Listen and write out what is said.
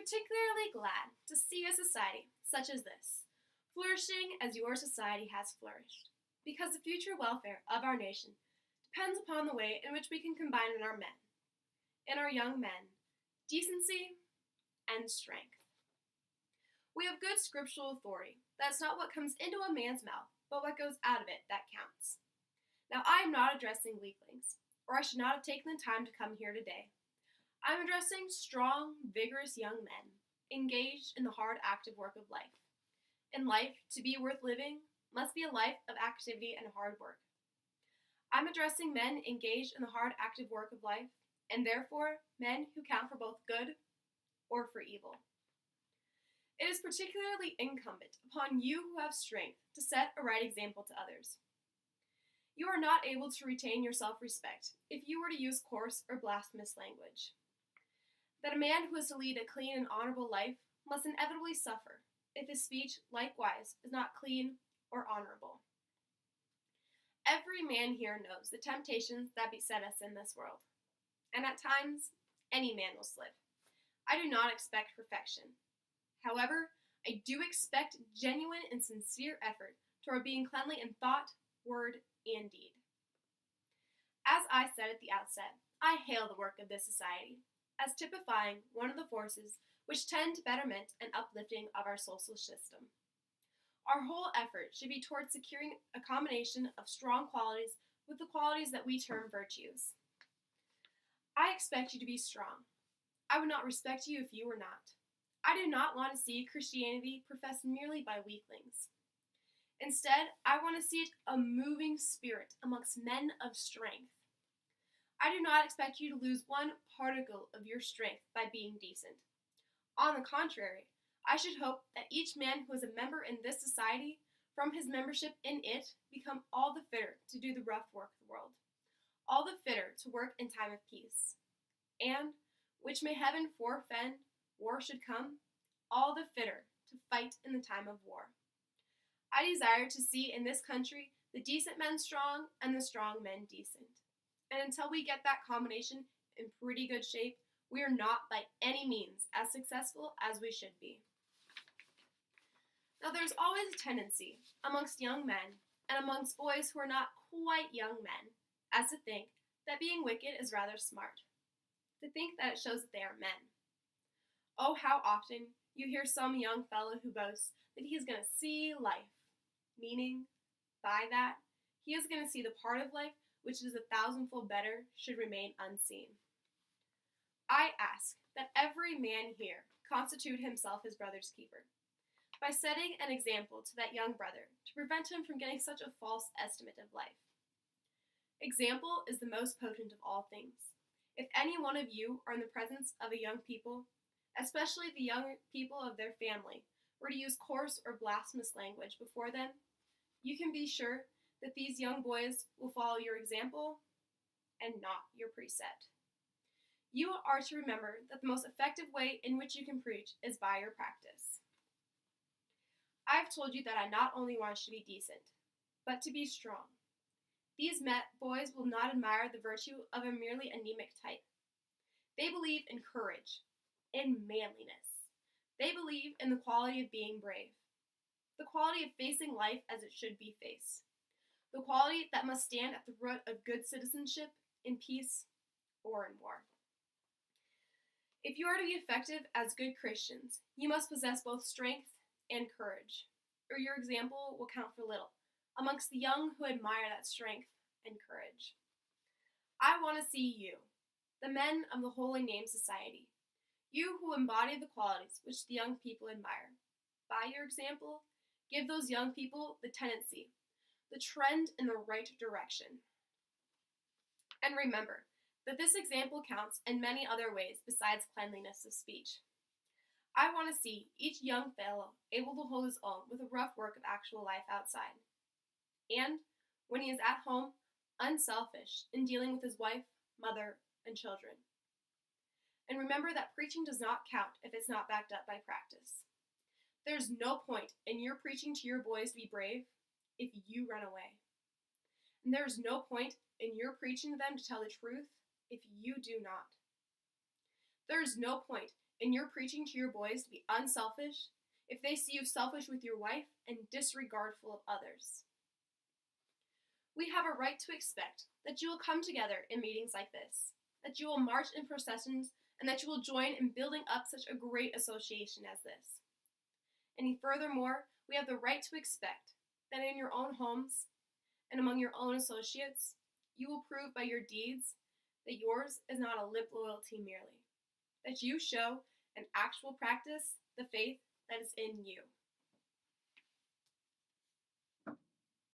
particularly glad to see a society such as this, flourishing as your society has flourished, because the future welfare of our nation depends upon the way in which we can combine in our young men, decency and strength. We have good scriptural authority that it's not what comes into a man's mouth, but what goes out of it that counts. Now, I am not addressing weaklings, or I should not have taken the time to come here today. I'm addressing strong, vigorous young men engaged in the hard, active work of life. In life, to be worth living must be a life of activity and hard work. I'm addressing men engaged in the hard, active work of life, and therefore men who count for both good or for evil. It is particularly incumbent upon you who have strength to set a right example to others. You are not able to retain your self-respect if you were to use coarse or blasphemous language. That a man who is to lead a clean and honorable life must inevitably suffer if his speech, likewise, is not clean or honorable. Every man here knows the temptations that beset us in this world, and at times, any man will slip. I do not expect perfection. However, I do expect genuine and sincere effort toward being cleanly in thought, word, and deed. As I said at the outset, I hail the work of this society as typifying one of the forces which tend to betterment and uplifting of our social system. Our whole effort should be toward securing a combination of strong qualities with the qualities that we term virtues. I expect you to be strong. I would not respect you if you were not. I do not want to see Christianity professed merely by weaklings. Instead, I want to see it a moving spirit amongst men of strength. I do not expect you to lose one particle of your strength by being decent. On the contrary, I should hope that each man who is a member in this society, from his membership in it, become all the fitter to do the rough work of the world, all the fitter to work in time of peace, and, which may heaven forfend, war should come, all the fitter to fight in the time of war. I desire to see in this country the decent men strong and the strong men decent. And until we get that combination in pretty good shape, we are not by any means as successful as we should be. Now, there's always a tendency amongst young men and amongst boys who are not quite young men as to think that being wicked is rather smart, to think that it shows that they are men. Oh, how often you hear some young fellow who boasts that he is going to see life, meaning, by that, he is going to see the part of life which is 1,000-fold better should remain unseen. I ask that every man here constitute himself his brother's keeper, by setting an example to that young brother to prevent him from getting such a false estimate of life. Example is the most potent of all things. If any one of you are in the presence of a young people, especially the young people of their family, were to use coarse or blasphemous language before them, you can be sure that these young boys will follow your example and not your precept. You are to remember that the most effective way in which you can preach is by your practice. I've told you that I not only want you to be decent, but to be strong. These boys will not admire the virtue of a merely anemic type. They believe in courage, in manliness. They believe in the quality of being brave, the quality of facing life as it should be faced, the quality that must stand at the root of good citizenship in peace or in war. If you are to be effective as good Christians, you must possess both strength and courage, or your example will count for little amongst the young who admire that strength and courage. I want to see you, the men of the Holy Name Society, you who embody the qualities which the young people admire. By your example, give those young people the tendency, the trend in the right direction. And remember that this example counts in many other ways besides cleanliness of speech. I want to see each young fellow able to hold his own with the rough work of actual life outside. And, when he is at home, unselfish in dealing with his wife, mother, and children. And remember that preaching does not count if it's not backed up by practice. There's no point in your preaching to your boys to be brave if you run away. And there's no point in your preaching to them to tell the truth if you do not. There's no point in your preaching to your boys to be unselfish if they see you selfish with your wife and disregardful of others. We have a right to expect that you will come together in meetings like this, that you will march in processions, and that you will join in building up such a great association as this. And furthermore, we have the right to expect that in your own homes and among your own associates, you will prove by your deeds that yours is not a lip loyalty merely, that you show in actual practice the faith that is in you.